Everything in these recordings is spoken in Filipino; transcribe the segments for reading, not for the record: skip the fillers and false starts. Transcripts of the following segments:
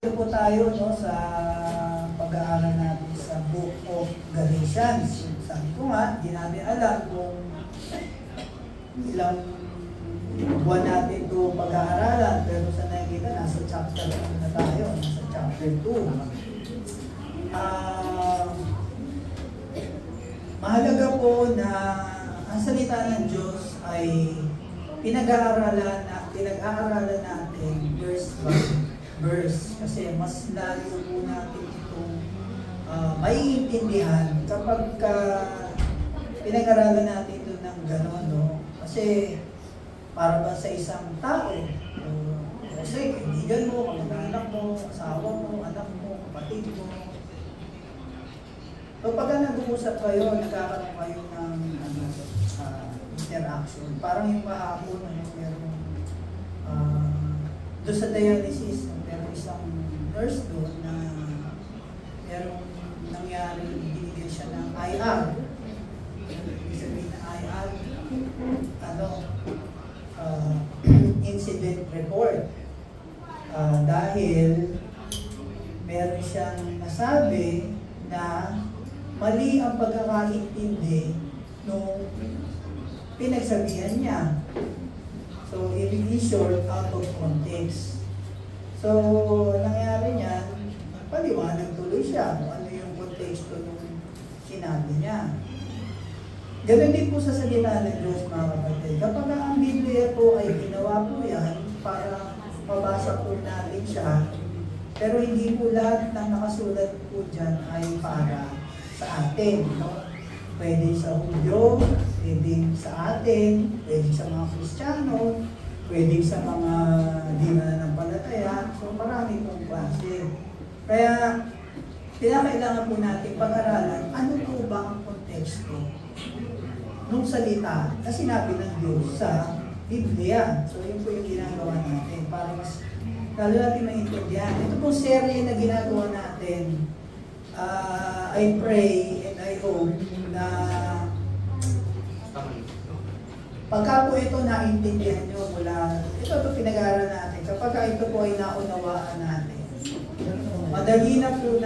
Ito po tayo no, sa pag-aaral natin sa Book of Galatians. Sabi ko nga, di natin alam kung ilang buwan natin ito pag-aaralan, pero sa nakikita, nasa chapter 1 na tayo, nasa chapter 2. Mahalaga po na ang salita ng Diyos ay pinag-aaralan natin verse by verse, kasi mas lalo po natin itong maiintindihan kapag pinag-aralan natin ito ng gano'n, no? Kasi para ba sa isang tao, kasi kaibigan mo, kamag-anak mo, asawa mo, anak mo, kapatid mo. So pagka nag-uusap kayo, nagkakaroon kayo ng interaction. Parang yung kahapon, meron doon sa dialysis, meron isang nurse doon na merong nangyari, binigyan siya ng IR. Ibig sabihin na IR, incident report. Dahil meron siyang nasabi na mali ang pagkakaintindi nung pinagsabihan niya. So, ibig short, out of context. So, nangyari niyan, paliwanag tuloy siya kung ano yung konteksto nung sinabi niya. Ganun din po sa salita ng Diyos, mga kapatid. Kapag ang Biblia po ay ginawa po yan para mabasa po natin siya, pero hindi po lahat ng nakasulat po dyan ay para sa atin. No? Pwede sa Hudyo, pwede sa atin, pwede sa mga Kristiyano, pwede sa mga di mananampalataya. So marami pong klase. Kaya kailangan po natin pag-aralan ano po ba ang konteksto nung salita na sinabi ng Diyos sa Biblia. So yun po yung ginagawa natin para mas lalo natin maintindihan. Ito pong serye na ginagawa natin, I pray and I hope na pagka po ito naintindihan nyo mula, ito pinag-aaral natin, kapag ito po ay naunawaan natin, madali na po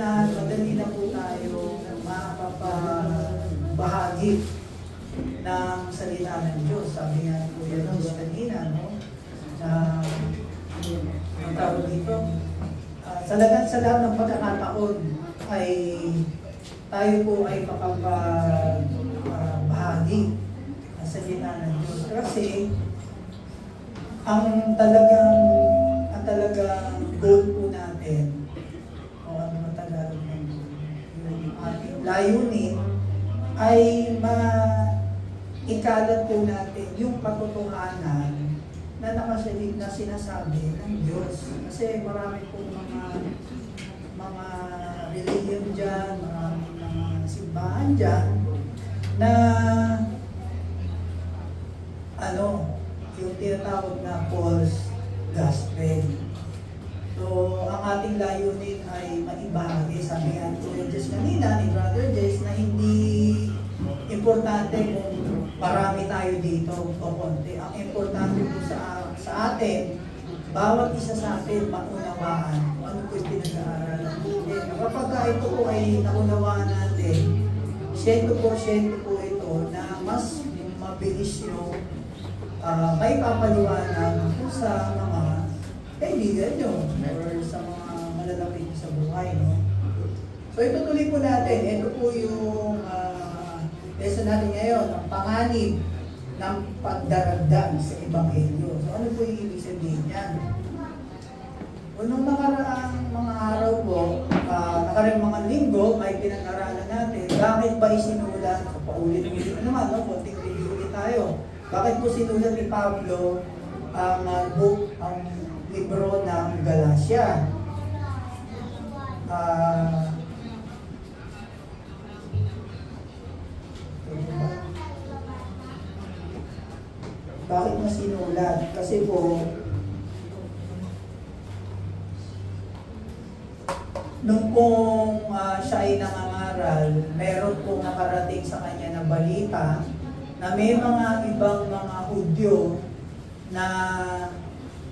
tayo makapapahagi ng salita ng Diyos. Sabi nga po yan Diyos kanina, no? Na ang tawag dito, sa lahat ng pagkakataon ay tayo po ay makapabahagi ng salita ng Diyos. Kasi ang talagang goal po natin, o ano ang Tagalog ng yung ating layunin, ay ikalat po natin yung patotohanan na nakasalig na sinasabi ng Diyos. Kasi marami po mga religion dyan, maraming mga simbahan dyan, na yung tinatawag na false gospel. So, ang ating layunin ay maibahagi. Sabi nga ni Jess kanina, ni Brother Jess, na hindi importante kung marami tayo dito o konti. Ang importante po sa atin, bawat isa sa atin maunawaan kung ano po yung pinag-aaralan. Kapag ito po ay naunawaan natin, 100% po ito na mas mabilis yung may papaliwanag sa mga kaibigan nyo or sa mga malalapit sa buhay. No? So itutuloy po natin. Ito po yung lesson natin ngayon, ang panganib ng pagdaragdag sa Ebanghelyo. So ano po yung ibig sabihin yan? Unang nakaraang mga araw po, nakaraang mga linggo, ay pinag-aralan natin, bakit ba isinulat? So paulit-ulit naman, no? Konting review ulit tayo. Bakit po sinulat ni Pablo ang libro ng Galatia? Bakit na sinulat? Kasi po, nung pong siya ay nangangaral, meron pong nakarating sa kanya na balita na may mga ibang mga Hudyo na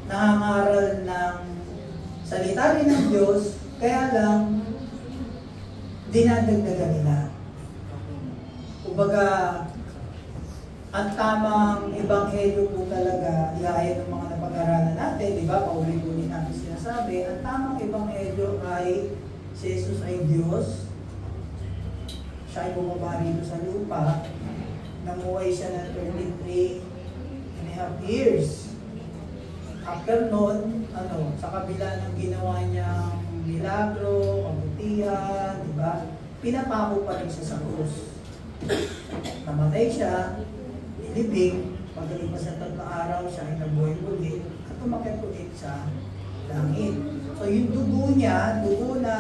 nangangaral ng salita rin ng Diyos, kaya lang, dinadagdagan nila. Kumbaga, ang tamang ebanghelyo po talaga, gaya ng mga napag-aralan natin, di ba, paulit-ulit natin sinasabi, ang tamang ebanghelyo ay si Jesus ay Diyos, siya ay bumaba rito sa lupa, namuhay siya ng 33.5 years. After noon, sa kabila ng ginawa niyang milagro, kabutihan, di ba, pinapako pa rin siya sa krus. Namatay siya, nilibing, pagkalipas ng 3 araw siya ay nabuhay ulit at umakyat ulit sa langit. So yung dugo niya, dugo na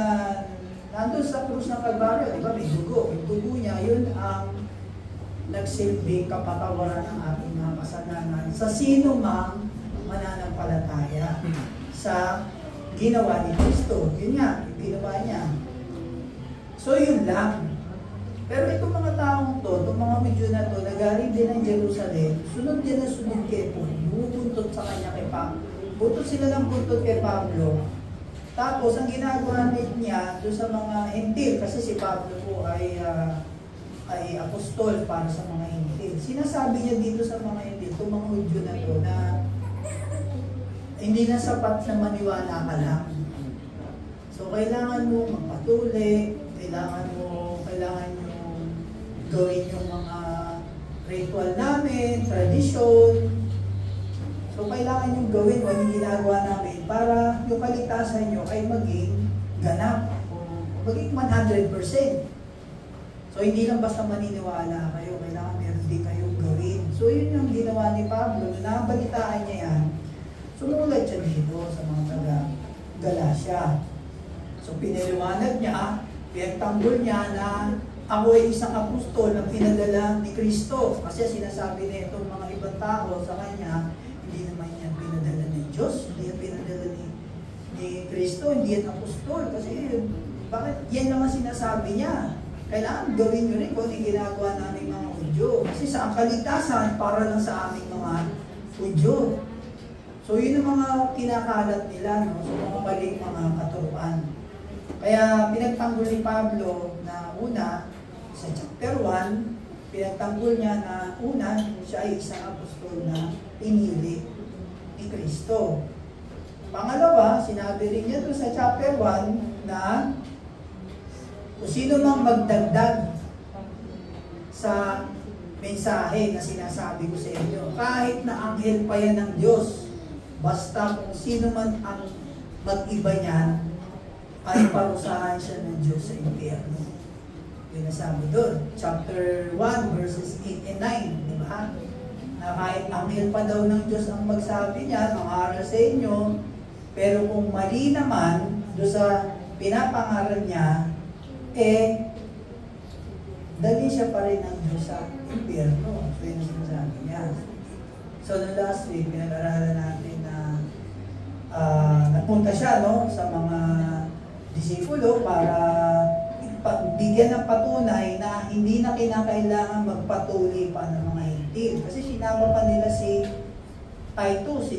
nandun sa krus ng Kalbaryo, di ba may dugo? Yung dugo niya, yun ang nagsilbing kapatawaran ng ating mga kasalanan sa sino mang mananampalataya sa ginawa ni Kristo. Yun nga, yung ginawa niya. So yun lang. Pero itong mga taong to, itong mga medyo na to, nagaling din ng Jerusalem, sunod din na sunod kay Paul, bubuntot sa kanya kay Pablo. Buntot sila ng buntot kay Pablo. Tapos, ang ginagawa niya doon sa mga Hentil, kasi si Pablo po ay apostol para sa mga Hentil. Sinasabi niya dito sa mga Hentil, itong mga Hudyo na to, na hindi na sapat na maniwala ka lang. So, kailangan mo magpatuloy, kailangan yung gawin yung mga ritual namin, tradisyon. So, kailangan yung gawin o yung ginagawa namin para yung kaligtasan nyo ay maging ganap o maging 100%. So, hindi lang basta maniniwala kayo, kailangan meron din kayong gawin. So, yun yung ginawa ni Pablo. Nabalitaan niya yan, sumulat siya dito sa mga taga-Galacia. So, pinaliwanag niya, pinagtanggol niya na ako ay isang apostol na pinadala ni Kristo. Kasi sinasabi na itong mga ibang tao sa kanya, hindi naman yan pinadala ng Diyos, hindi yan pinadala ni Kristo, hindi yan apostol. Kasi bakit yan naman sinasabi niya? Kailangan gawin nyo rin kung yung ginagawa namin mga Hudyo. Kasi sa kaligtasan, para lang sa aming mga Hudyo. So yun ang mga kinakalat nila, no? So mga maling mga katuruan. Kaya pinagtanggol ni Pablo na una, sa chapter 1, pinagtanggol niya na una, siya ay isang apostol na pinili ni Kristo. Pangalawa, sinabi rin niya doon sa chapter 1 na kung sino mang magdagdag sa mensahe na sinasabi ko sa inyo, kahit na anghel pa yan ng Diyos, basta kung sino man ang mag-iba niyan, ay parusahan siya ng Diyos sa impyerno. Yun nasabi doon. Chapter 1, verses 8 and 9. Di ba? Na kahit anghel pa daw ng Diyos ang magsabi niya, mangaral sa inyo, pero kung mali naman, doon sa pinapangaral niya, dali siya pa rin ng Diyos sa impyerno. So yun ang sinasabi niya. So the last week, pinag-aralan natin na nagpunta siya sa mga disipulo para bigyan ng patunay na hindi na kinakailangan magpatuloy pa ng mga Hentil. Kasi sinama pa nila si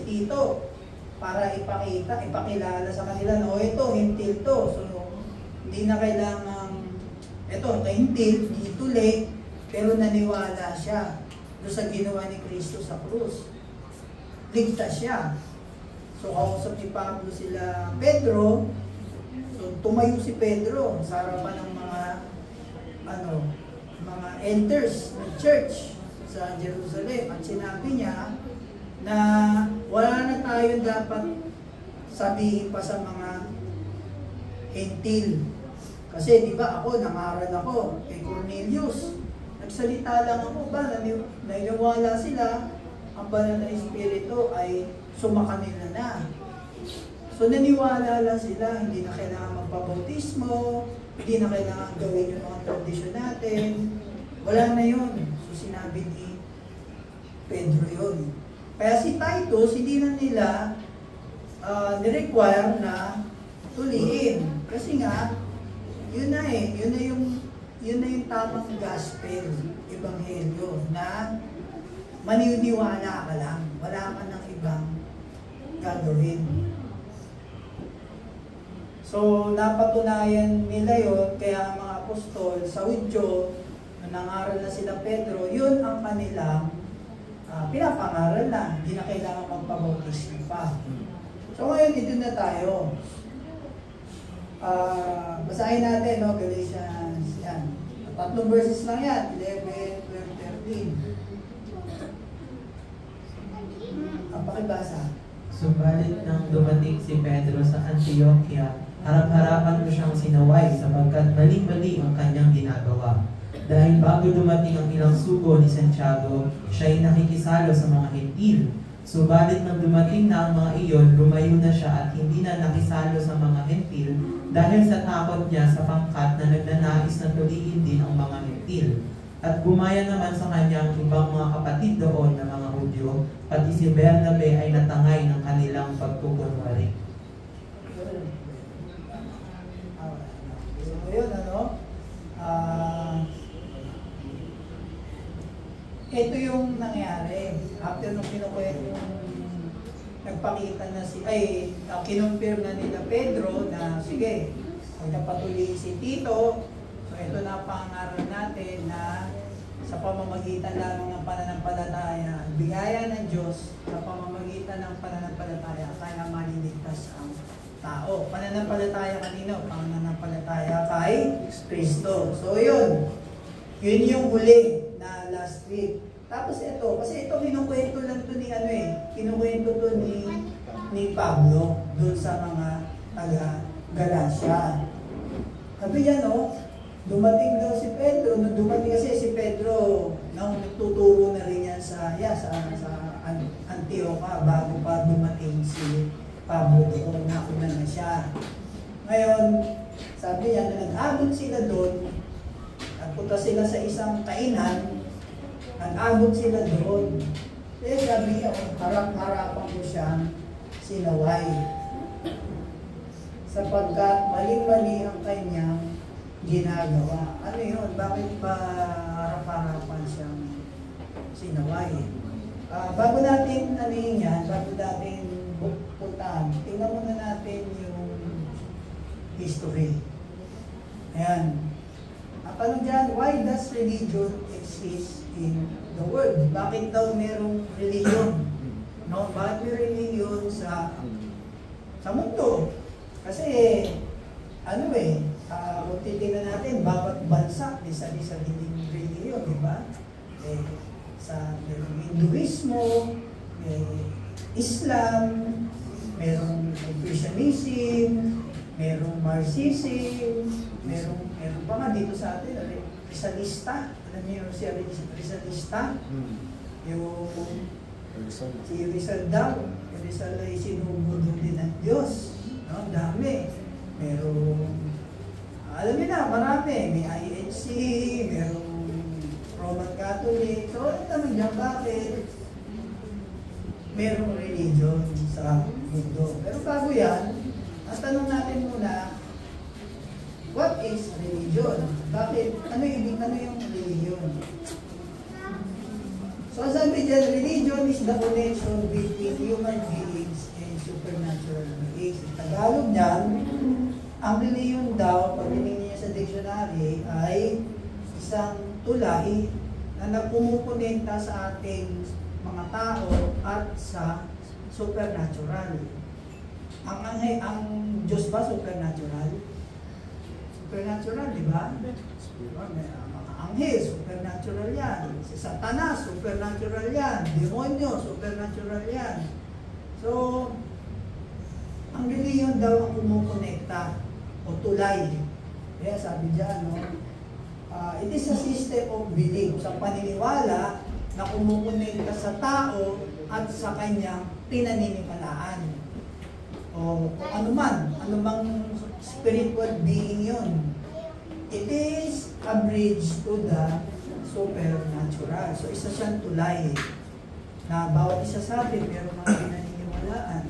Tito, para ipakilala sa kanila na ito, Hentil to. So, hindi na kailangan, ito, Hentil, hindi tuloy, pero naniwala siya doon sa ginawa ni Kristo sa krus. Ligtas siya. So, kausap ni Pablo sila Pedro. So, tumayo si Pedro sa harapan ng mga elders ng church sa Jerusalem at sinabi niya na wala na tayo dapat sabihin pa sa mga Hentil. Kasi di ba nangaral ako kay Cornelius. Nagsalita lang ako naniwala sila, ang banal na Espiritu ay sumakanila na. So naniwala lang sila, hindi na kailangan magpabautismo, hindi na kailangan gawin yung mga tradisyon natin. Wala na yun. So sinabi ni Pedro yun. Kaya si Titus, hindi na nila ni-require na tuliin. Kasi nga, yun na yung tamang gospel, ebanghelyo, na maniniwala ka lang. Wala ka ng ibang gagawin. So, napatunayan nila yon, kaya ang mga apostol sa Hudyo, nung nangaral na sila Pedro, yun ang kanilang pinapangaral na, hindi na kailangan magpabautismo pa. So ngayon, dito na tayo. Basahin natin, no? Galatians, yan. 3 verses lang yan, 11, 12, 13. Pakibasa. Subalit nang dumating si Pedro sa Antioquia, harap-harapan mo siyang sinaway sapagkat mali-mali ang kanyang ginagawa. Dahil bago dumating ang ilang sugo ni Santiago, siya'y nakikisalo sa mga Hentil. Subalit nang dumating na ang mga iyon, lumayo na siya at hindi na nakisalo sa mga Hentil dahil sa takot niya sa pangkat na nagnanais na tuliin din ang mga Hentil. At gumaya naman sa kanya ang ibang mga kapatid doon na mga Hudyo, pati si Bernabe ay natangay ng kanilang pagkukunwari. So yun, ano? Ito yung nangyari. After nung kinukwento yung nagpakita na kinumpirm na nila Pedro na sige, magpapatuloy si Tito. So ito na ang pangaral natin na sa pamamagitan lamang ng pananampalataya, bigaya ng Diyos sa pamamagitan ng pananampalataya, kaya maliligtas ang tao. Pananampalataya kanino? Pananampalataya kay Kristo. So yun yung huli na last week. Tapos ito, kasi ito kinukwento lang to ni kinukwento to ni Pablo doon sa mga taga Galacia. Sabi niya, no, dumating daw si Pedro, nung dumating kasi si Pedro, nang nagtuturo na rin yan sa Antioquia bago pa dumating si Pablo doon, nakuna na siya. Ngayon, sabi niya na nag-abot sila doon, nagpunta sila sa isang kainan, nag-abot sila doon. Kaya sabi niya, harap-harapan ko siyang sinaway. Sapagkat mali-mali ang kanyang ginagawa. Ano yun? Bakit ba harap-harapan siyang sinaway? Bago natin bago natin puntahan, tingnan muna natin yung history. Ayan. Ang tanong dyan, why does religion exist in the world? Bakit daw merong religion? No? Bakit may religion sa mundo? Kasi, kung titignan natin, bawat bansa, isa-isa din religion, di ba? Sa merong Hinduismo, may Islam, merong Christianism, merong Marxism, merong pa nga dito sa atin, Rizalista. Alam niyo si Rizalista? Yung si Rizal daw. Rizal ay sinubudo din ng Diyos. No? Dami. Merong, alam niyo na, marami. May IHC, merong Roman Catholic. So, ano naman dyan, bakit merong religion sa mundo? Pero bago yan, ang tanong natin muna, what is religion? Bakit? Ano yung religion? So, sabi dyan, religion is the connection between human beings and supernatural beings. Sa Tagalog niyan, ang religion daw, pag tinignan niya sa dictionary, ay isang tulay na nagpumupunenta sa ating mga tao at sa supernatural. Ang Diyos ba supernatural? Supernatural, di ba? Mga anghel, supernatural yan. Si Satanas, supernatural yan. Demonyo, supernatural yan. So, ang reliyon daw ang kumukonekta o tulay. Kaya sabi dyan, no? It is a system of belief, sa paniniwala na kumukonekta sa tao at sa kanyang pinaniniwalaan. O anumang spiritual being yun. It is a bridge to the supernatural. So, isa siyang tulay na bawat isa sa atin meron mga pinaniniwalaan.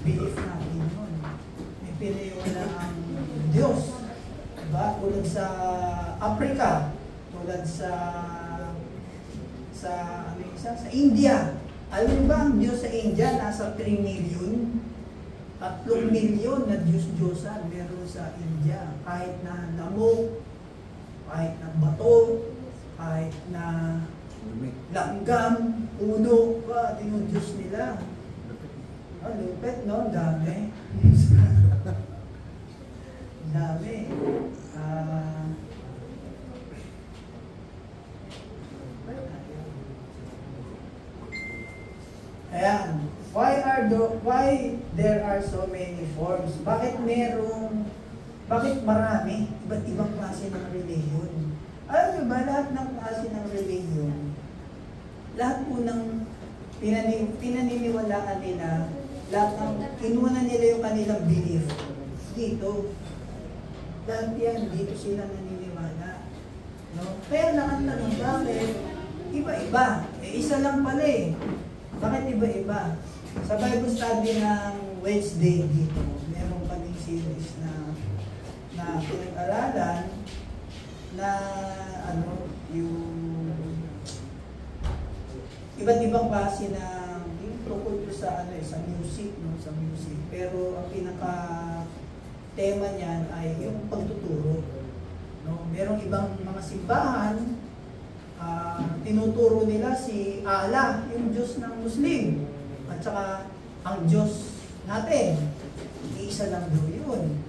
Belief natin yun. May pinaniniwalaan ang Diyos. Diba? Tulad sa Africa, tulad sa India. Alam mo ba ang Diyos sa India nasa 3 million? 3 milyon na Diyos-Diyosan meron sa India. Kahit na lamok, kahit na bato, kahit na langgam, puno, dinudiyos nila. Lupit, no? Dami. Dami. Ayan. Why there are so many forms? Bakit marami? Iba't ibang klase ng reliyon. Alam niyo ba, lahat ng klase ng reliyon, lahat po ng pinaniniwalaan nila, lahat ng kinuha nila yung kanilang belief dito. Lahat yan, dito sila naniniwala. No? Kaya nakantanong, bakit? Iba-iba. Isa lang pala eh. Bakit iba-iba? Sa Bible study ng Wednesday dito, meron kaming series na pinag-aralan na yung iba't ibang klase ng tungkol sa sa music, no, sa music. Pero ang pinaka tema niyan ay yung pagtuturo. No, merong ibang mga simbahan tinuturo nila si Allah, yung Diyos ng Muslim. At saka ang Diyos natin, iisa lang daw yun.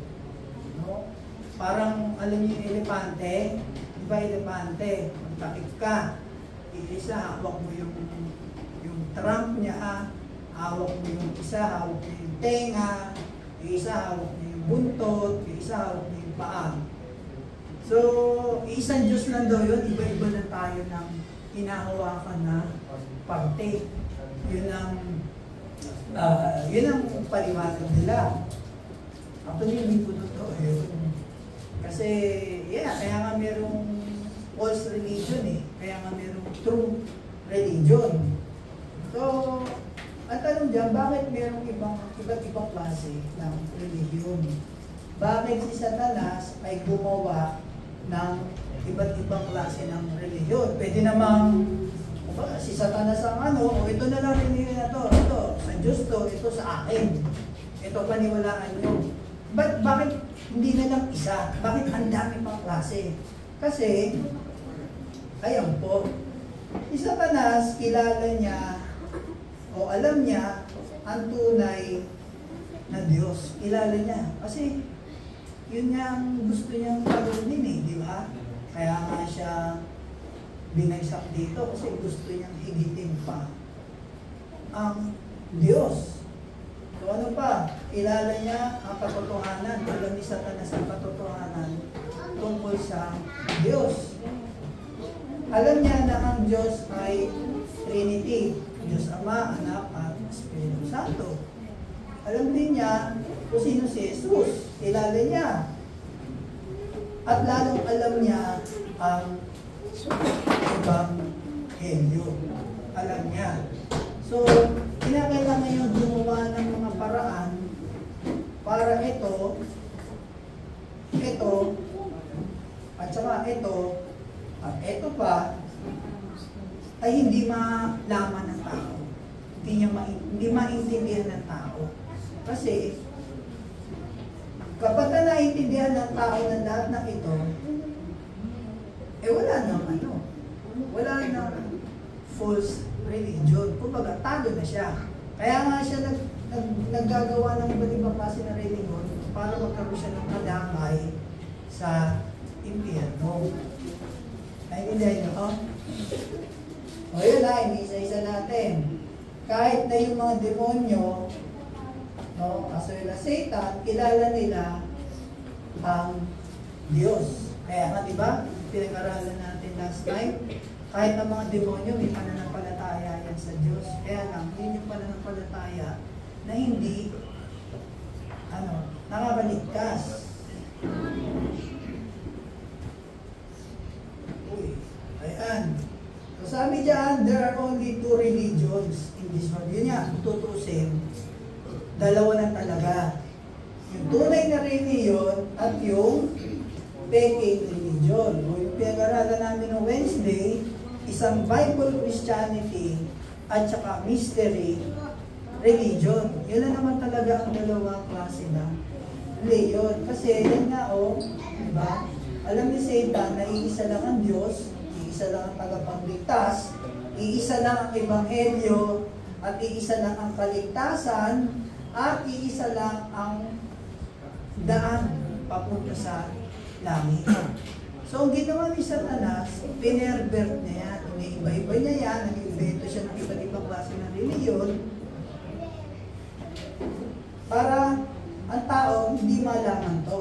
No? Parang, alam niyo yung elepante, di ba elepante? Magtakip ka, isa, hawak mo yung trunk niya, hawak mo yung isa, hawak mo yung tenga, yung isa, hawak mo yung buntot, yung isa, hawak mo yung paa. So, isang Diyos lang daw yun, iba-iba na tayo ng hinahawakan na parte. Yun ang paliwanag nila. Actually, hindi po totoo yun. Kasi, kaya nga merong false religion eh. Kaya nga merong true religion. So, ang tanong dyan, bakit merong iba't ibang klase ng religion? Bakit si Satanas ay gumawa ng iba't ibang klase ng religion? Pwede namang, si Satanas ang ito na lang religion na to, ito, sa Diyos to, ito sa akin. Ito paniwalaan nyo. Bakit hindi na lang isa? Bakit ang dami pang klase? Kasi, ayan po, si Satanas, kilala niya, o alam niya, ang tunay na Diyos. Kilala niya. Kasi, yun nga ang gusto niyang palunin eh, di ba? Kaya nga siya binagsak dito kasi gusto niyang higitin pa ang Diyos. So ano pa? Kilala niya ang katotohanan. Alam ni Satanas ang katotohanan tungkol sa Diyos. Alam niya na ang Diyos ay Trinity. Diyos Ama, Anak, at Espiritu Santo. Alam din niya kung sino si Jesus. Kilala niya. At lalong alam niya ang Ebanghelyo. Alam niya. So, kinakailangan niya gumawa ng mga paraan para ito, at saka at ito pa, ay hindi malaman ng tao. Hindi maintindihan ng tao. Kasi, kapag naiintindihan ng tao na lahat ng ito, wala nang false religion. Kumbaga, talo na siya. Kaya nga siya naggagawa ng iba't ibang klase na religion para magkaroon siya ng kadamay sa impyerno. Naiintindihan niyo? O yun na, inisa-isa natin. Kahit na yung mga demonyo, kaso na Satan, kilala nila ang Diyos. Kaya nga, di ba? Pinag-aralan natin last time. Kahit na mga demonyo, may pananampalataya yan sa Diyos. Kaya lang, yun yung pananampalataya na hindi, nakakaligtas. Ayan. So sabi dyan, there are only 2 religions in this world. Yun nga, tutusin. Dalawa na talaga. Yung tunay na religion at yung fake religion. O yung pinag-aralan namin ng Wednesday, isang Bible Christianity at saka mystery religion. Yun na naman talaga ang dalawang klase na religion. Kasi yan nga diba? Alam ni Satan na iisa lang ang Diyos, iisa lang ang tagapagligtas, iisa lang ang ebanghelyo, at iisa lang ang kaligtasan, at iisa lang ang daan papunta sa langit. So, ang ginawa ni Satanas, pinerbert niya yan. Iniiba-iba niya yan, nag-invento siya ng iba't ibang klase ng reliyon para ang tao hindi malaman to.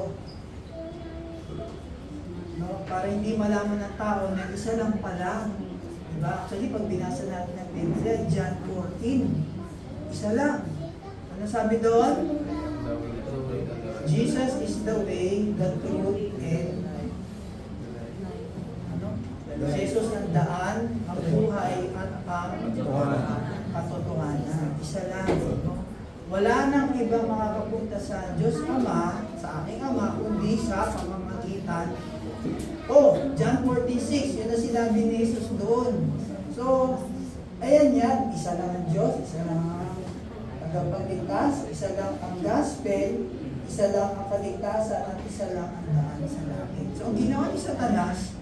No? Para hindi malaman ng tao na isa lang pala. Diba? Actually, pag binasa natin ng Biblia, John 14, isa lang. Ano sabi doon? Jesus is the way, the truth, and Jesus ang daan, ang buhay, at ang katotohanan. Isa lang. Wala nang ibang makakapunta sa Diyos Ama, sa aking Ama, kundi sa pamamagitan. John 46, yun na sinabi ni Jesus doon. So, ayan yan, isa lang ang Diyos, isa lang ang tagapagligtas, isa lang ang gospel, isa lang ang kaligtasan, at isa lang ang daan sa langit. So, ang ginawa ni Satanas,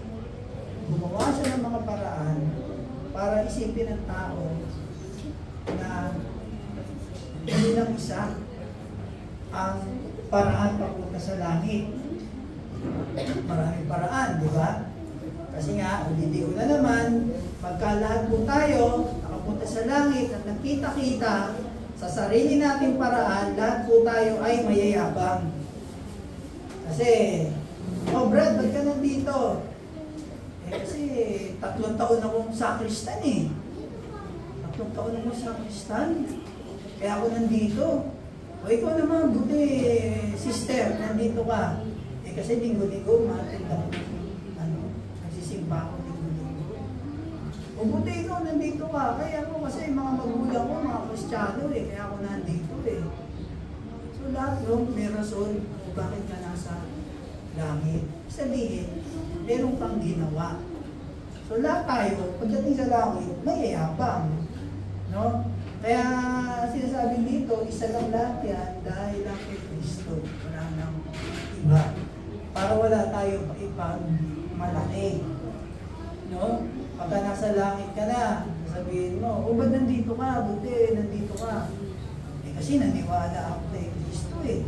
gumawa siya ng mga paraan para isipin ng tao na hindi lang isa ang paraan papunta sa langit. Maraming paraan, di ba? Kasi nga, ulitin ko na naman, pagka lahat po tayo nakapunta sa langit at nagkita-kita sa sarili nating paraan, lahat po tayo ay mayayabang. Kasi, Brad, ba't ka nandito? Kasi 3 taon akong sakristan eh. 3 taon akong sakristan. Kaya ako nandito. O ikaw naman, buti sister, nandito ka. Kasi linggo-linggo, matid ako. Nagsisimba ako linggo-linggo. O buti ikaw, nandito ka. Kaya ako, kasi mga magulang ko, mga Kristiyano eh. Kaya ako nandito eh. So lahat may rason kung bakit ka nasa langit. Sabihin, meron kang ginawa. So lahat tayo, pagdating sa langit, mayayabang. No? Kaya sinasabi dito, isa lang lahat yan dahil lang kay Kristo. Wala nang iba. Para wala tayo ipagmalaki. No? Pagka nasa langit ka na, sabihin mo, ba't nandito ka? Buti, nandito ka. Kasi naniwala ako kay Kristo eh.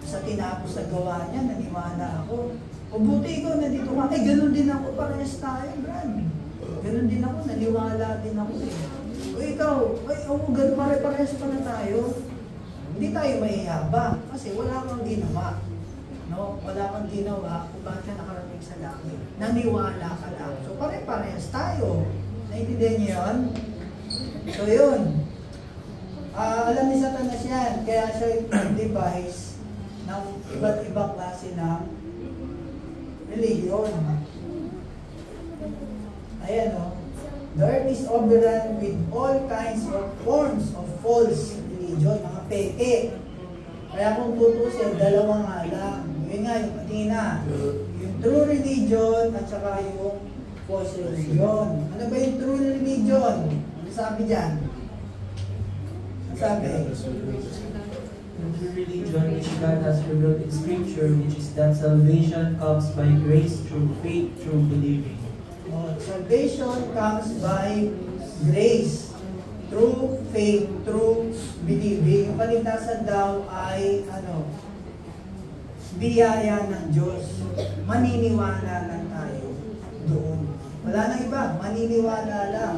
Sa tinapos sa gawa niya, naniwala ako. O buti ikaw, nandito ka. Ganun din ako, parehas tayo, Brad. Ganun din ako, naniwala din ako eh. O ikaw, ganun parehas pa na tayo. Hindi tayo mayayabang kasi wala kang ginawa. No? Wala kang ginawa kung bakit ka nakarating sa langit. Naniwala ka lang. So parehas tayo. Naintindihan niyo yun? So yun. Alam ni Satanas yan. Kaya siya device ng iba't ibang klase ng religion. Ayan o. The earth is overrun with all kinds of forms of false religion, mga peke. Kaya kung tutusin, dalawa nga lang. Yun nga, yung kanina. Yung true religion at saka yung false religion. Ano ba yung true religion? Ano sabi dyan? Ano sabi? The true religion which God has revealed in Scripture, which is that salvation comes by grace through faith, through believing. Salvation comes by grace, through faith, through believing. Yung kaligtasan daw ay biyaya ng Diyos. Maniniwala lang tayo doon. Wala nang iba, maniniwala lang.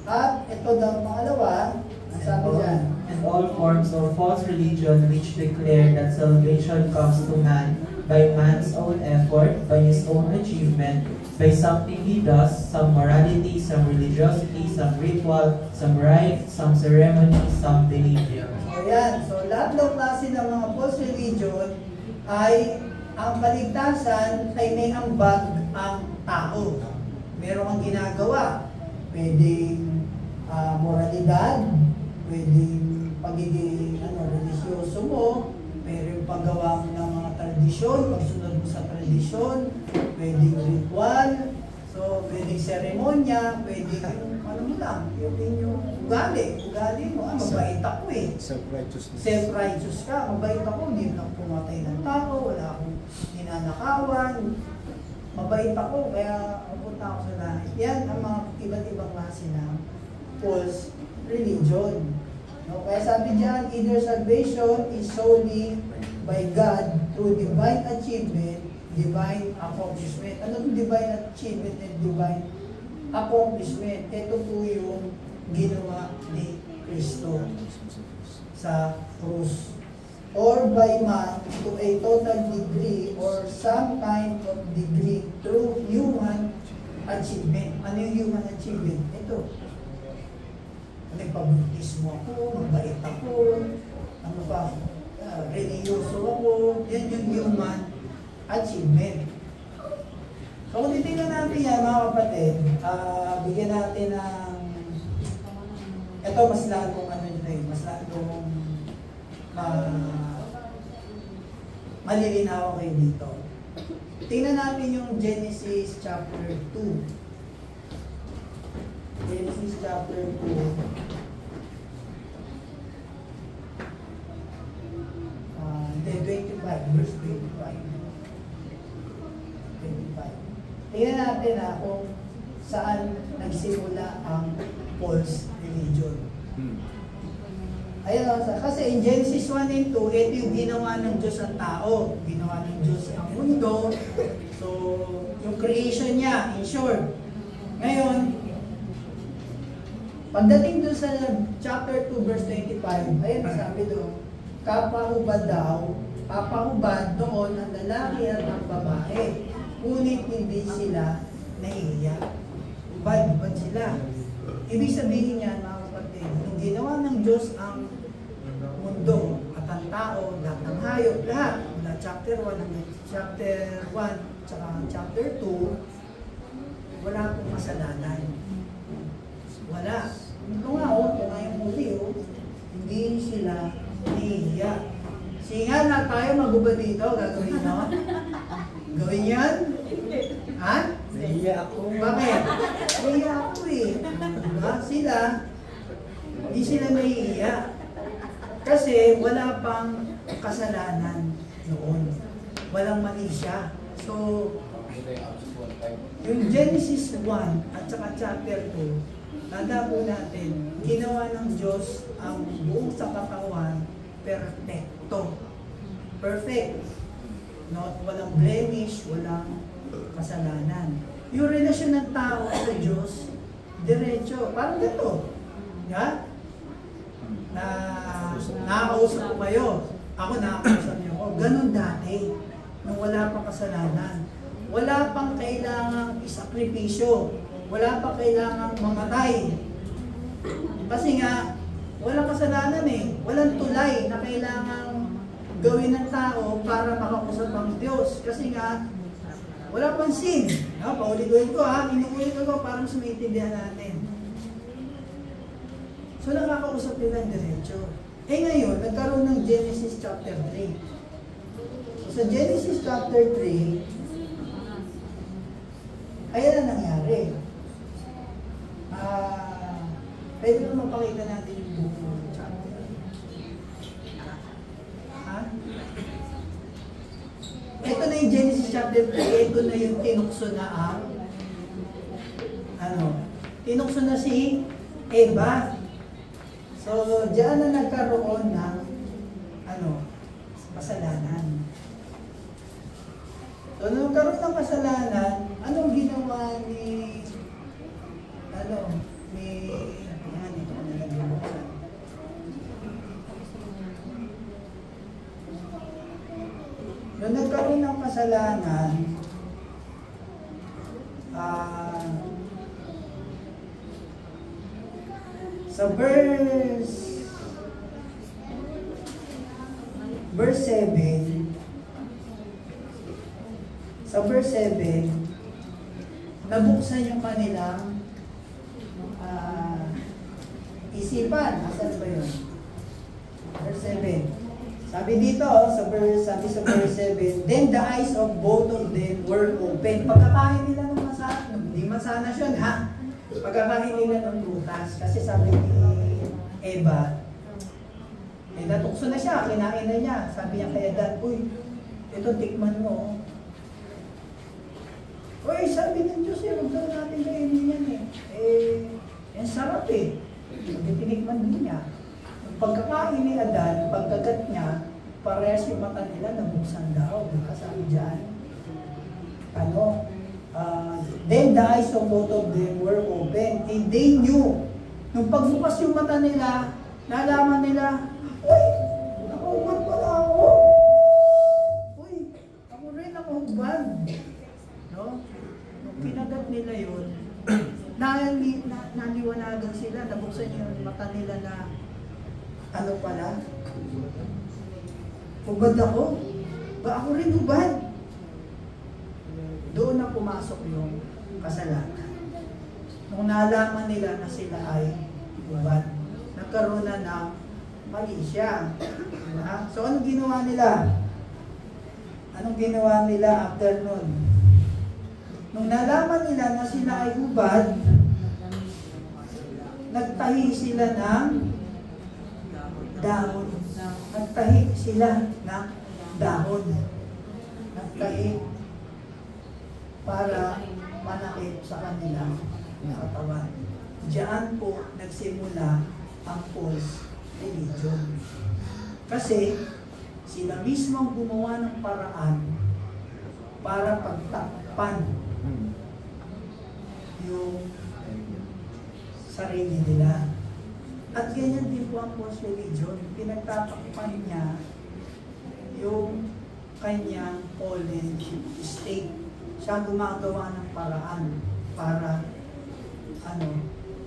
At ito daw pangalawa, ang sabi dyan. And all forms of false religion which declare that salvation comes to man by man's own effort, by his own achievement, by something he does, some morality, some religiosity, some ritual, some rite, some ceremony, some behavior. So yan, so lahat ng klase ng mga false religion ay ang kaligtasan ay may ambag ang tao. Meron kang ginagawa, pwedeng moralidad, pwedeng pagiging religyoso mo, pwedeng paggawa ng mga tradisyon, pagsunod mo sa tradisyon, pwedeng ritual, So, pwedeng seremonya, pwedeng yung, ano mo lang, yung inyong ugali mo, mabait ako eh. Self-righteousness. Self-righteous ka, mabait ako, hindi lang pumatay ng tao, wala akong ninanakawan, mabait ako, kaya pupunta ako sa langit. Yan ang mga iba't ibang klase ng false religion. No? Kaya sabi diyan, either salvation is solely by God through divine achievement, divine accomplishment. Ano yung divine achievement and divine accomplishment? Ito po yung ginawa ni Kristo sa krus. Or by man to a total degree or some kind of degree through human achievement. Ano yung human achievement? Ito. Nagpabautismo ako, mabait ako, ano pa, religyoso ako, yan yung human achievement. So kung titignan natin yan mga kapatid, bigyan natin ng, ito mas lalong ano nyo eh, mas lalong malilinaw kayo dito. Tingnan natin yung Genesis chapter 2. Genesis chapter 2. Then 25, verse 25. Tingnan natin kung saan nagsimula ang false religion. Ayun, kasi in Genesis 1 and 2, ito yung ginawa ng Diyos ang tao. Ginawa ng Diyos ang mundo. So, yung creation niya, in short. Ngayon, pagdating doon sa chapter 2, verse 25, ayun, sabi doon, kapahubad doon ang lalaki at ang babae. Ngunit hindi sila nahihiya. Ubad sila. Ibig sabihin niyan, mga kapatid, nung ginawa ng Diyos ang mundo at ang tao, lahat ng hayop, lahat, mula chapter 1 hanggang chapter 1, tsaka chapter 2, wala pong kasalanan. Wala. Ito nga, ito nga yung muli, hindi sila nahihiya. Singa na tayo magubad dito, gagawin mo? Gawin yan? Ha? Nahiya ako. Bakit? Nahiya ako eh. Diba? Sila, hindi sila nahihiya. Kasi wala pang kasalanan noon. Walang mali siya. So, yung Genesis 1 at saka chapter 2, tanda po natin, ginawa ng Diyos ang buong sa katawan perfecto. Perfect. No, walang blemish, walang kasalanan. Yung relasyon ng tao sa Diyos, diretso. Parang ganito. Yeah? Na nakakausap ko kayo. Ako nakakausap niyo ako. Ganon dati. Nung wala pang kasalanan. Wala pang kailangang isakripisyo. Wala pang kailangang mamatay. Kasi nga, walang kasalanan eh. Walang tulay na kailangang gawin ng tao para makausap ang Diyos. Kasi nga, wala pang sin. No? Paulit-ulit ko inuulit ko para mas maintindihan natin. So nakakausap nila ang diretso. Ngayon, nagkaroon ng Genesis chapter 3. So sa Genesis chapter 3, ayan ang nangyari. Pwede mo mapakita natin yung buong chapter. Ito na yung Genesis chapter 3, ito na yung tinukso na tinukso na si Eva. So, diyan na nagkaroon ng kasalanan. So, nung nagkaroon ng kasalanan, anong ginawa ni ito ko na nag-ibuksan. Nung nagkaroon ng kasalanan, sa verse 7, nabuksan yung kanilang isipan. Asan ba yun? Verse 7. Sabi dito, sabi sa verse 7, then the eyes of both of them were open. Pagkakain nila ng masana, hindi masana siya ha? Pagkakain nila ng prutas. Kasi sabi ni Eva, natukso na siya, kinain na niya. Sabi niya kay Adan, uy, ito tikman mo. Uy, sabi ng Diyos, huwag daw natin kainin yan yan sarap Sabi tinikman din niya. Pagkakain ni Adan, pagkagat niya, parehas yung mata nila nabuksan daw. Diba? Sabi dyan, then the eyes of both of them were open and they knew. Nung pagbukas yung mata nila, nalaman nila, uy, nakahubad pala ako. Uy, ako rin nakahubad. No? Nung kinagat nila yun, naliwanagan sila, nabuksan yung mata nila na ano pala? Hubad ako? Ba ako rin hubad? Doon na pumasok yung kasalanan. Nung nalaman nila na sila ay hubad, nagkaroon na ng mali siya. Diba? So anong ginawa nila? Anong ginawa nila after nun? Nung nalaman nila na sila ay hubad, nagtahi sila ng dahon. Nagtahi sila ng dahon. Nagtahi para manakit sa kanilang katawan. Diyan po nagsimula ang false religion. Kasi sila mismo ang gumawa ng paraan para pagtakpan yung sarili nila. At ganyan din po ang false religion. Pinagtatakpan niya yung kanyang fallen state. Siya gumagawa ng paraan para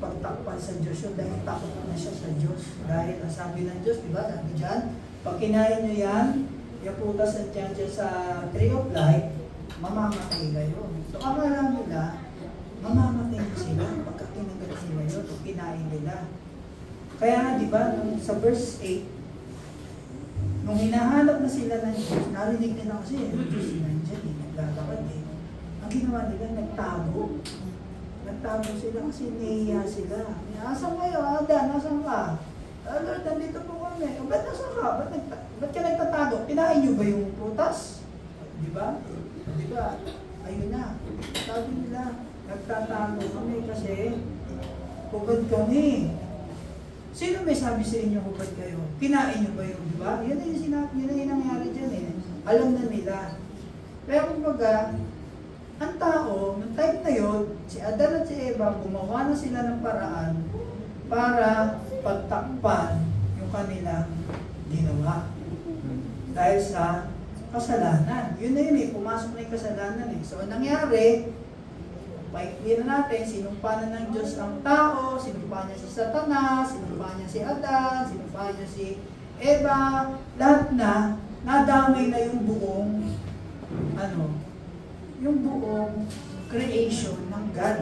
pagtakpan sa Diyos yun dahil takot na siya sa Diyos. Dahil ang sabi ng Diyos, di ba? Sabi dyan, pag kinain nyo yan, yung putas at yan sa tree of life, mamamatay kayo. So, akala nila, mamamatay sila pagka kinagat nila yun o kinain nila. Kaya, di ba, sa verse 8, nung hinahanap na sila ng Diyos, narinig nila kasi, yung Diyos nandiyan, naglalakad Ang ginawa nila, nagtago. Nagtago sila kasi nahiya sila. Asan kayo, Adan? Asan ka? Lord, nandito po kami. Ba't nasan ka? Ba't ka nagtatago? Kinain niyo ba yung prutas? Di ba? Di ba? Ayun na. Sabi nila, nagtatago kami kasi hubad kami. Sino may sabi sa inyo hubad kayo? Kinain niyo ba yung, di ba? Yan na yung sinabi, yun na yung nangyari dyan Alam na nila. Kaya kumbaga, ang tao, ng time na yun, si Adan at si Eva, gumawa na sila ng paraan para pagtakpan yung kanilang ginawa. Dahil sa kasalanan. Yun na yun pumasok na yung kasalanan So, ang nangyari, paikli na natin, sinumpa na ng Diyos ang tao, sinumpa niya si Satanas, sinumpa niya si Adan, sinumpa niya si Eva, lahat na, nadamay na yung buong, yung buong creation ng God.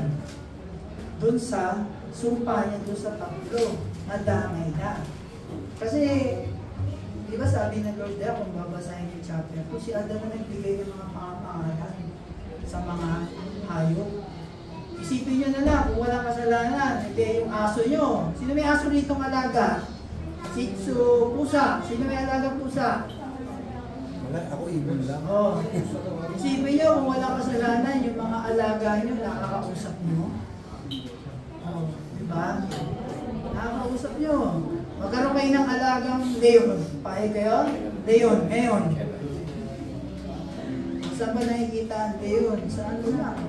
Doon sa sumpa niya doon sa tatlo, nadamay na. Kasi, di ba sabi ng Lord there, kung babasahin yung chapter, kung si Adam na nagbigay ng mga pangalan sa mga hayop. Isipin nyo na lang, kung walang kasalanan, hindi yung aso nyo. Sino may aso rito alaga? Shih Tzu, pusa. Sino may alaga pusa? Wala, ako ibon lang. Isipin nyo, kung walang kasalanan, yung mga alaga nyo, nakakausap nyo. Diba? Nakakausap nyo. Magkaroon kayo ng alagang leon. Pahay kayo? Leon, ngayon. Saan ba nakikita ang leon? Sa ano lang?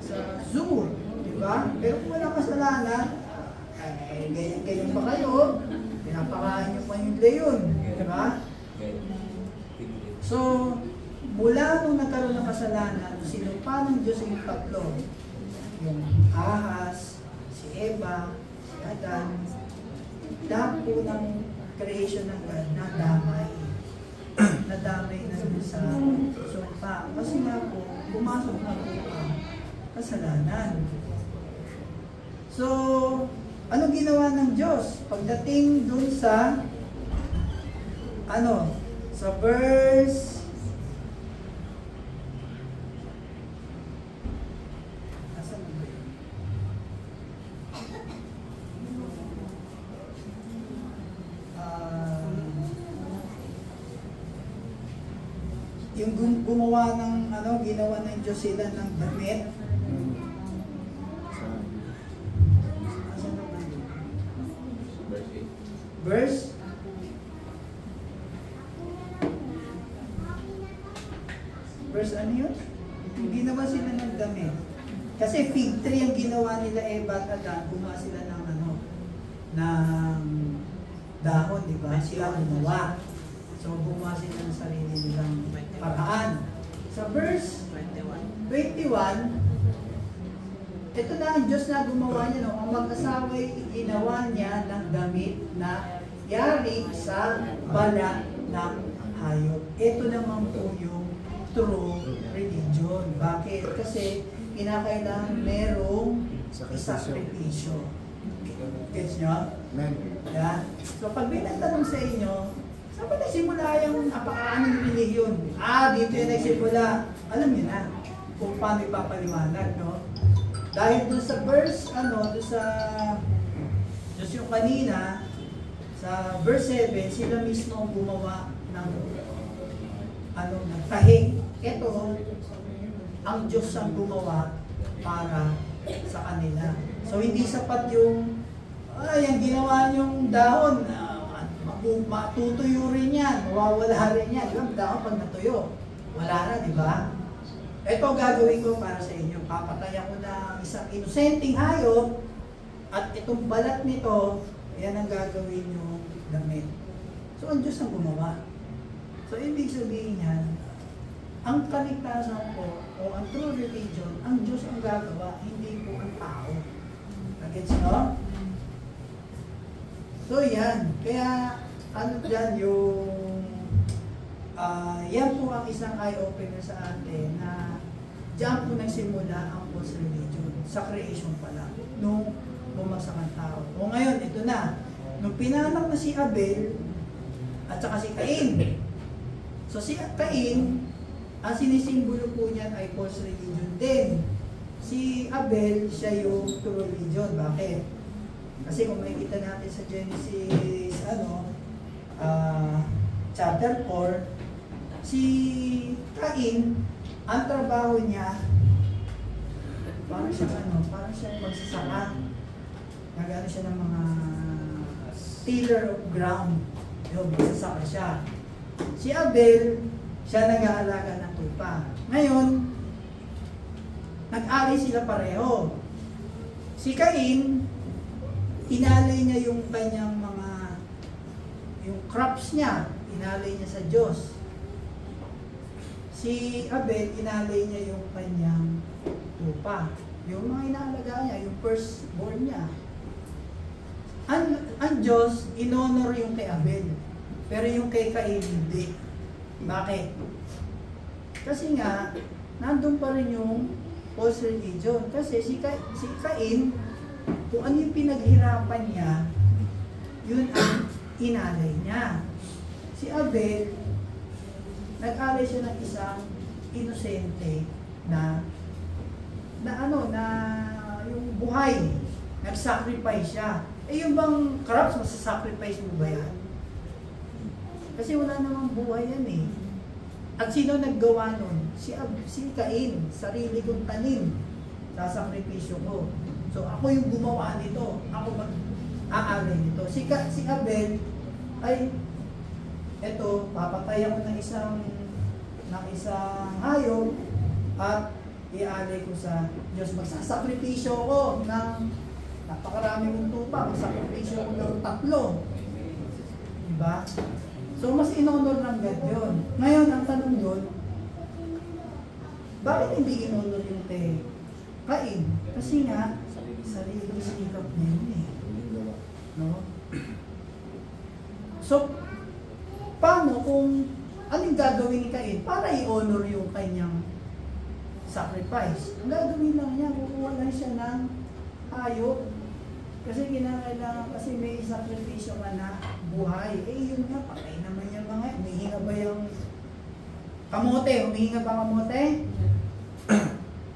Sa zoo. Diba? Pero kung walang kasalanan, ganyan pa kayo. Pinapakain nyo pa yung leon. Diba? So, mula nung nagkaroon ng kasalanan, sinumpa ng Diyos yung tatlo. Yung ahas, si Eva, si Adan, lahat po ng creation ng God, nadamay. Nadamay na sa sumpa. Kasi nga po, pumasok na po ang kasalanan. So, anong ginawa ng Diyos? Pagdating dun sa ano, sa verse asan na ba yun? Yung gumawa ng ano, ginawa ng Diyos sila ng damit. Asan na ba yun? Verse ano yun? Ginawa sila ng damit. Kasi fig tree ang ginawa nila Eva at Adan, gumawa sila ng ano, ng dahon, di ba? Sila gumawa. So gumawa sila ng sarili nilang paraan. Sa verse 21, ito na ang Diyos na gumawa niya, no? Ang mag-asawa'y ginawa niya ng damit na yari sa balat ng hayop. Ito naman po yung true religion. Bakit? Kasi kinakailangan merong sakripisyo. Gets nyo? Amen. Yeah? So pag may nagtanong sa inyo, saan ba nagsimula yung napakaanong religion? Dito yung nagsimula. Alam niyo na kung paano ipapaliwanag, no? Dahil doon sa verse, doon sa Diyos yung kanina, sa verse 7, sila mismo ang gumawa ng ng tahi. Ito, ang Diyos ang gumawa para sa kanila. So hindi sapat yung ang ginawa niyong dahon, matutuyo rin yan, mawawala rin yan. Diba? Dahon pag natuyo, wala na, di ba? Ito gagawin ko para sa inyo. Papatayan ko na isang inosenteng hayop at itong balat nito, yan ang gagawin nyo damit. So ang Diyos ang gumawa. So ibig sabihin yan, ang kaligtasan ko o ang true religion, ang Diyos ang gagawa, hindi po ang tao. Gets no? So yan, kaya ano dyan yung yan po ang isang eye-opener sa atin na dyan po nagsimula ang false religion sa creation pa lang nung bumagsak ang tao. O ngayon, ito na, nung pinanak na si Abel at saka si Cain. So si Cain, ang sinisimbolo po niyan ay false religion din. Si Abel, siya yung true religion. Bakit? Kasi kung makikita natin sa Genesis, chapter 4, si Cain, ang trabaho niya, parang siya magsasaka. Nag-ano siya ng mga tiller of ground. Yung magsasaka siya. Si Abel, siya nag-aalaga ng tupa. Ngayon, nag-alay sila pareho. Si Cain, inalay niya yung kanyang yung crops niya, inalay niya sa Diyos. Si Abel, inalay niya yung kanyang tupa. Yung mga inaalaga niya, yung firstborn niya. Ang Diyos, inonor yung kay Abel. Pero yung kay Cain, hindi. Bakit? Kasi nga, nandun pa rin yung false religion. Kasi si Cain, kung ano yung pinaghirapan niya, yun ang inalay niya. Si Abel, nag-alay siya ng isang inosente na yung buhay, nag-sacrifice siya. Yung bang crops, masasacrifice mo ba yan? Kasi wala namang buhay yan eh. At sino naggawa nun? Si Cain, sarili kong tanim, sasakripisyo ko. So ako yung gumawa nito, ako mag-aalay nito. Si Abel ay, eto, papatayan ko ng isang hayop at iaalay ko sa Diyos. Magsasakripisyo ko ng napakarami mong tupa, magsasakripisyo ko ng 3. Diba? So mas inonor ng God yun. Ngayon, ang tanong doon, bakit hindi inonor yung kay Cain? Kasi nga, sariling sikap niya yun eh. No? So, paano kung anong gagawin ni Cain para i-honor yung kanyang sacrifice? Ang gagawin lang niya, kukuha lang siya ng hayop. Kasi kinakailangan, kasi may sakripisyo ka na buhay. Eh yun nga, patay naman yung problema nga, humihinga ba yung kamote? Humihinga ba kamote?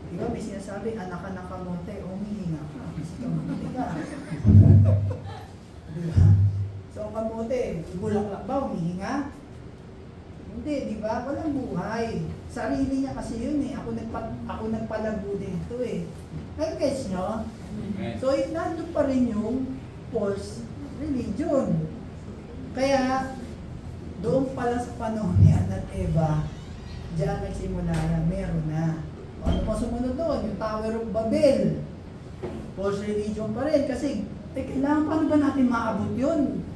Di ba may sinasabi, anak ka ng kamote, humihinga ka. Kasi kamote ka. Di ba? So ang kamote, bulaklak ba, humihinga? Hindi, di ba? Walang buhay. Sarili niya kasi yun eh. Ako nagpalago dito eh. Nag-guess nyo? So, nandun pa rin yung false religion. Kaya, doon pala sa panahon ni Adan at Eva, diyan nagsimula na, meron na. Ano pa sumunod doon? Yung Tower of Babel. False religion pa rin. Kasi, kailangan paano ba natin maabot yun?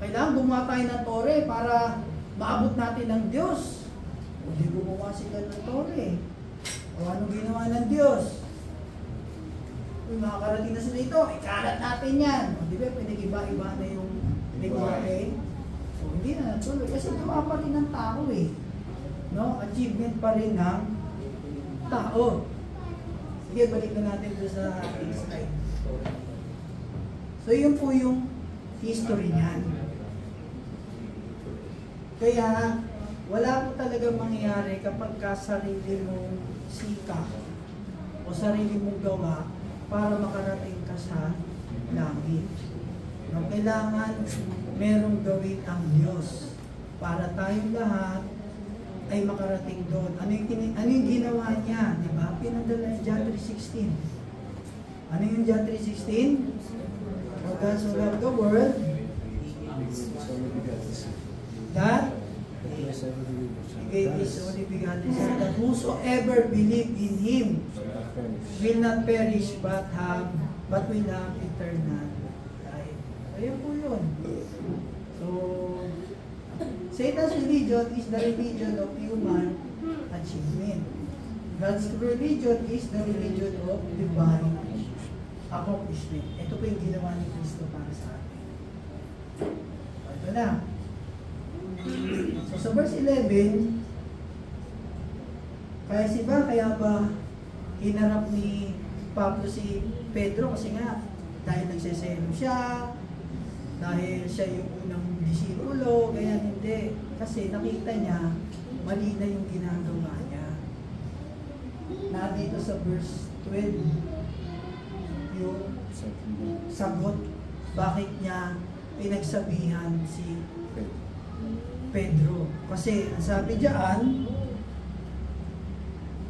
Kailangan gumawa tayo ng tore para maabot natin ng Diyos. O di gumawa sila ng tore. O anong ginawa ng Diyos? Kung makakarating na sila ito, ikalat natin yan. O di ba, pinag-iba-iba na yung lenguwahe. So hindi na natuloy. Kasi gawa pa rin ng tao eh. No? Achievement pa rin ng tao. Sige, balik na natin doon sa ating slide. So yun po yung history niyan. Kaya, wala po talaga mangyayari kapag ka sarili mong sikap o sarili mong gawa para makarating ka sa langit. No, kailangan merong gawin ang Diyos para tayong lahat ay makarating doon. Ano yung ginawa niya? Diba? Pinadala niya John 3:16. Ano yung John 3:16? For God so loved the world that He gave His only begotten Son, that whosoever believe in Him will not perish but will have eternal life. Ayun po yun. So, Satan's religion is the religion of human achievement. God's religion is the religion of divine accomplishment. Ito po yung ginawa ni Kristo para sa atin. Ito na. So sa verse 11, kaya ba hinarap ni Pablo si Pedro? Kasi nga, dahil nagseselo siya, dahil siya yung unang disipulo, kaya hindi. Kasi nakita niya, mali na yung ginagawa niya. Na dito sa verse 12, yung sagot, bakit niya pinagsabihan si Pedro. Kasi ang sabi diyan,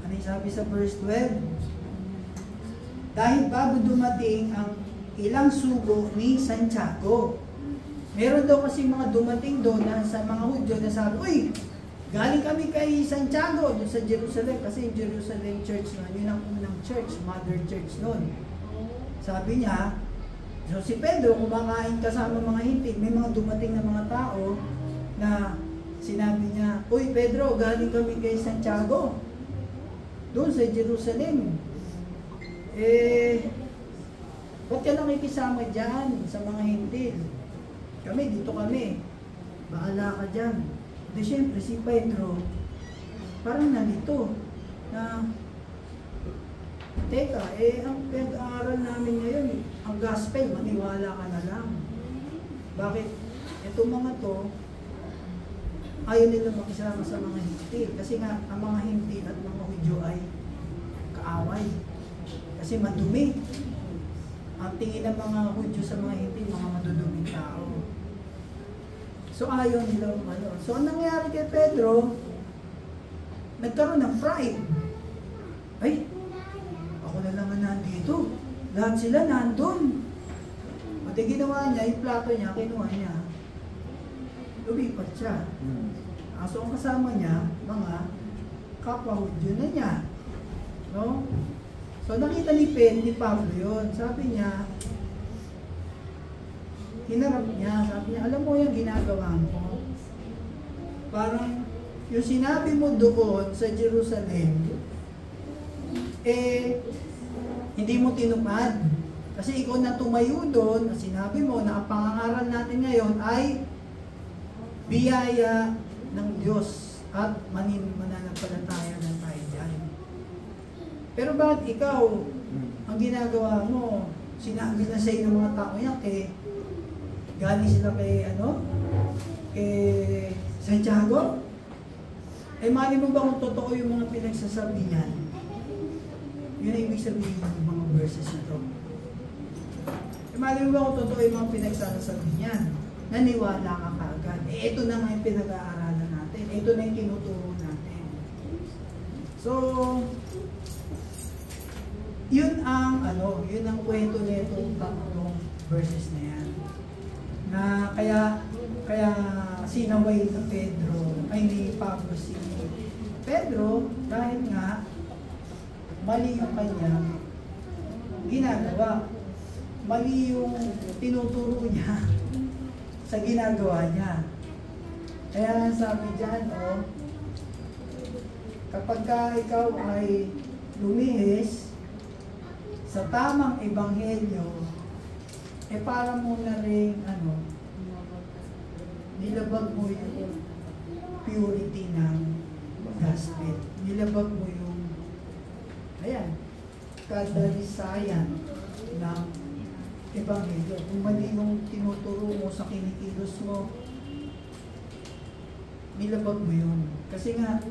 ano yung sabi sa verse 12? Dahil bago dumating ang ilang sugo ni Santiago, meron daw kasi mga dumating doon na sa mga Hudyo na sabi, uy, galing kami kay Santiago doon sa Jerusalem, kasi yung Jerusalem church noon, yun ang unang church, mother church noon. Sabi niya, so si Pedro, kumakain kasama mga hintik, may mga dumating na mga tao na sinabi niya, uy Pedro, galing kami kay Santiago doon sa Jerusalem. Ba't ka nakikisama dyan sa mga hintil? Kami, dito kami. Bahala ka dyan. Di syempre, si Pedro, parang nalito na, teka, ang pinag-aaral namin ngayon, ang gospel, maniwala ka na lang. Bakit? Itong mga to, ayaw nila makisama sa mga hintil. Kasi nga, ang mga hintil at mga Hudyo ay kaaway. Kasi madumi. Ang tingin ng mga Hudyo sa mga hintil, mga maduduming tao. So ayaw nila umano. So ang nangyari kay Pedro, nagkaroon ng pride. Ay, ako na lang ang nandito. Lahat sila nandun. At yung ginawa niya, yung plato niya, kinuha niya. Lumipat siya. So ang kasama niya, mga kapwa-Hudyo na niya. No? So nakita ni Pablo yun. Sabi niya, hinarap niya, sabi niya, alam mo yung ginagawa mo? Parang yung sinabi mo doon sa Jerusalem, hindi mo tinupad. Kasi ikaw na tumayo doon, na sinabi mo na ang pangangaral natin ngayon ay biyaya ng Diyos at mananampalataya na tayo dyan. Pero bakit ikaw, ang ginagawa mo, sinabi na sa'yo ng mga tao yan, galing sila kay Santiago? Mali mo ba kung totoo yung mga pinagsasabi niyan? Yun ang ibig sabihin ng mga verses na to. Mali mo ba kung totoo yung mga pinagsasabi niyan? Naniwala ka kaagad. Ito na nga yung pinag-aaralan natin. Ito na yung tinuturo natin. So, yun ang kwento nito tatlong verses na yan. Na kaya sinaway na ni Pablo si Pedro dahil nga mali yung kanyang ginagawa. Mali yung tinuturo niya sa ginagawa niya. Kaya sabi dyan, kapag ikaw ay lumihis sa tamang ebanghelyo, para mo na rin, nilabag mo yung purity ng gospel. Nilabag mo yung, kadalisayan ng ebanghelyo. Kung mali yung tinuturo mo sa kinikilos mo, nilabag mo yun. Kasi nga,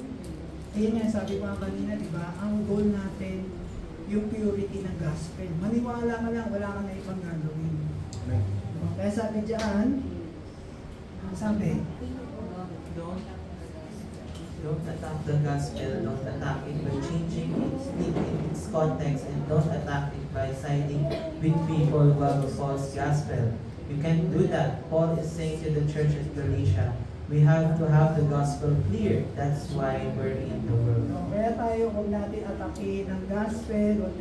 ayun nga, sabi ko kanina, diba, ang goal natin, yung purity ng gospel. Maniwala ka lang, wala ka na ibang gagawin. Kaya sabi dyan, don't attack the gospel, don't attack it by changing its context, and don't attack it by siding with people who have a false gospel. You can't do that. Paul is saying to the church at Galatia, we have to have the gospel clear. That's why we're in the world. Kaya tayo, huwag natin atakin ang gospel, huwag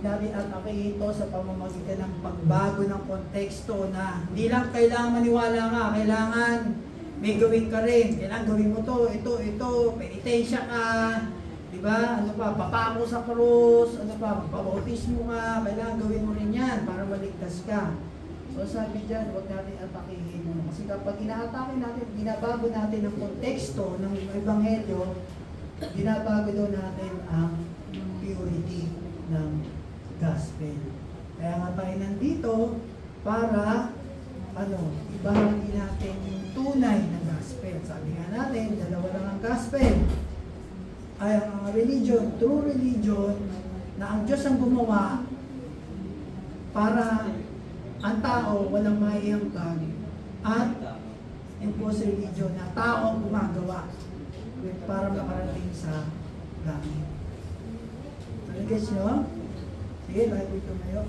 natin atakin ito sa pamamagitan ng pagbago ng konteksto na hindi lang kailangan maniwala ka, kailangan may gawin ka rin. Kailangan gawin mo ito, penitensya ka, diba? Papako sa krus, magpabautismo ka, kailangan gawin mo rin yan para maligtas ka. So sabi dyan, huwag natin atakihin. Kasi kapag inaatake natin, binabago natin ang konteksto ng ebanghelyo, binabago daw natin ang purity ng gospel. Kaya nga tayo nandito para ibahagi natin yung tunay na gospel. Sabi nga natin, dalawa lang ang gospel. Ay ang religion, true religion, na ang Diyos ang gumawa para ang tao walang maiangkag, at false religion na tao ang gumagawa para makarating sa langit. Nag-gets nyo? Sige, tayo po tumayo.